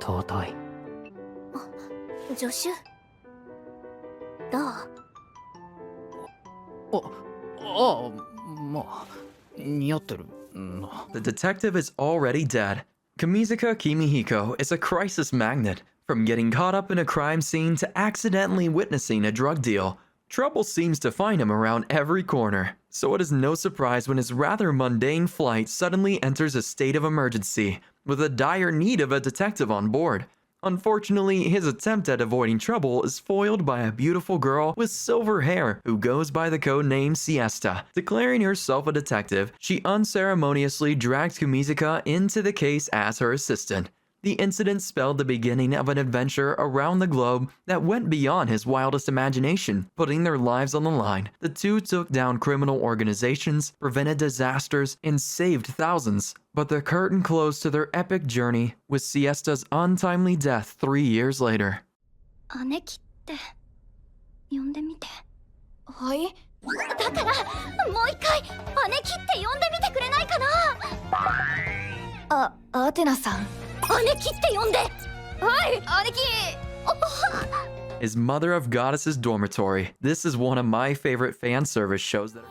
早退。助手どう？まあ、似合ってるな。 The detective is already dead. Kamizuka Kimihiko is a crisis magnet. From getting caught up in a crime scene to accidentally witnessing a drug deal, trouble seems to find him around every corner. So it is no surprise when his rather mundane flight suddenly enters a state of emergency, with a dire need of a detective on board. Unfortunately, his attempt at avoiding trouble is foiled by a beautiful girl with silver hair who goes by the code name Siesta. Declaring herself a detective, she unceremoniously drags Kamizuka into the case as her assistant. The incident spelled the beginning of an adventure around the globe that went beyond his wildest imagination, putting their lives on the line. The two took down criminal organizations, prevented disasters, and saved thousands. But the curtain closed to their epic journey with Siesta's untimely death 3 years later. 姉貴って呼んでみて。はい。だからもう一回姉貴って呼んでみてくれないかな。アテナさん。姉貴って呼んで。はい、姉貴。Is Mother of Goddesses Dormatory. This is one of my favorite fan service shows that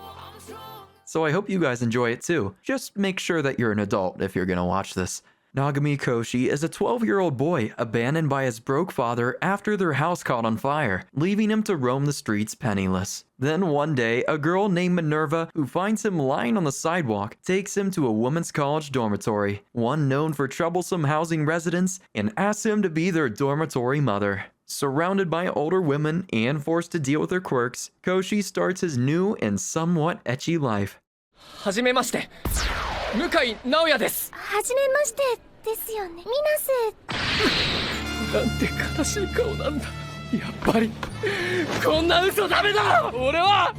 so I hope you guys enjoy it too. Just make sure that you're an adult if you're gonna watch this. Nagami Koshi is a 12-year-old boy abandoned by his broke father after their house caught on fire, leaving him to roam the streets penniless. Then one day, a girl named Minerva, who finds him lying on the sidewalk, takes him to a women's college dormitory, one known for troublesome housing residents, and asks him to be their dormitory mother. Surrounded by older women and forced to deal with their quirks, Koshi starts his new and somewhat ecchi life. はじめまして、向井直也です。はじめましてですよね。ミナス。なんて悲しい顔なんだ。やっぱりこんな嘘ダメだ。俺は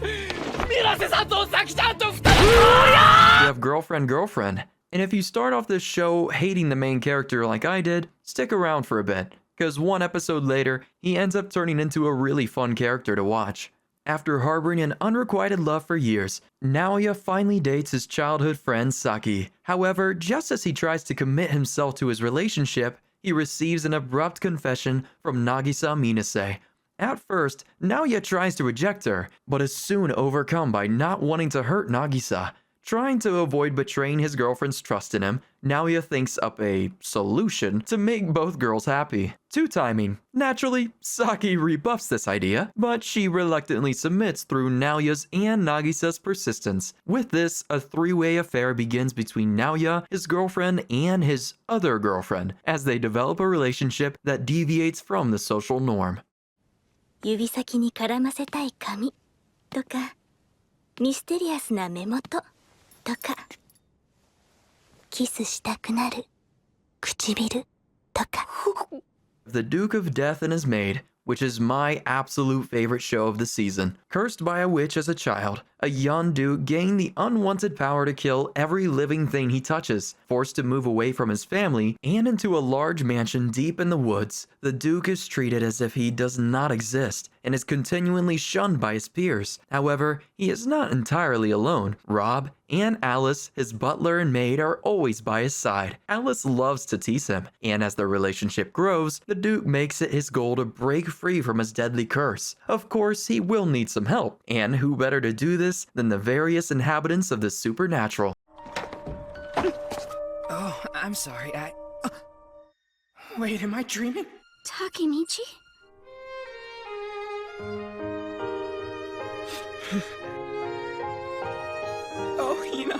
水瀬さんと咲ちゃんと2人。You have girlfriend. And if you start off this show hating the main character like I did, stick around for a bit, because one episode later, he ends up turning into a really fun character to watch. After harboring an unrequited love for years, Naoya finally dates his childhood friend Saki. However, just as he tries to commit himself to his relationship, he receives an abrupt confession from Nagisa Minase. At first, Naoya tries to reject her, but is soon overcome by not wanting to hurt Nagisa. Trying to avoid betraying his girlfriend's trust in him, Naoya thinks up a solution to make both girls happy. Two-timing. Naturally, Saki rebuffs this idea, but she reluctantly submits through Naoya's and Nagisa's persistence. With this, a three-way affair begins between Naoya, his girlfriend, and his other girlfriend, as they develop a relationship that deviates from the social norm. 指先に絡ませたい髪とかミステリアスな目元とかキスしたくなる唇とか The Duke of Death and his Maid, which is my absolute favorite show of the season. Cursed by a witch as a child, a young duke gained the unwanted power to kill every living thing he touches. Forced to move away from his family and into a large mansion deep in the woods, the duke is treated as if he does not exist and is continually shunned by his peers. However, he is not entirely alone. Rob and Alice, his butler and maid, are always by his side. Alice loves to tease him, and as their relationship grows, the duke makes it his goal to break free from his deadly curse. Of course, he will need some help, and who better to do this than the various inhabitants of the supernatural. Oh, I'm sorry. Wait, am I dreaming? Takemichi? Oh, Hina,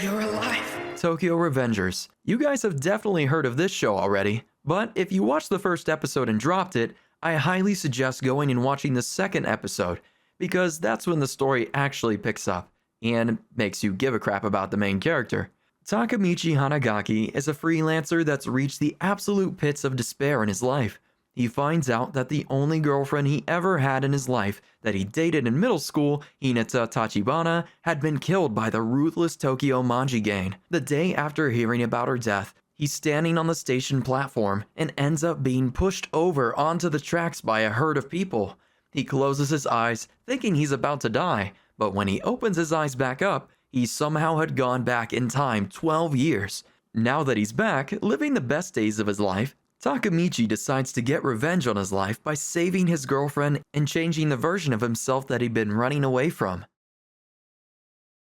you're alive. Tokyo Revengers. You guys have definitely heard of this show already, but if you watched the first episode and dropped it, I highly suggest going and watching the second episode, because that's when the story actually picks up and makes you give a crap about the main character. Takemichi Hanagaki is a freelancer that's reached the absolute pits of despair in his life. He finds out that the only girlfriend he ever had in his life that he dated in middle school, Hinata Tachibana, had been killed by the ruthless Tokyo Manji gang. The day after hearing about her death, he's standing on the station platform and ends up being pushed over onto the tracks by a herd of people. He closes his eyes, thinking he's about to die, but when he opens his eyes back up, he somehow had gone back in time 12 years. Now that he's back, living the best days of his life, Takamichi decides to get revenge on his life by saving his girlfriend and changing the version of himself that he'd been running away from.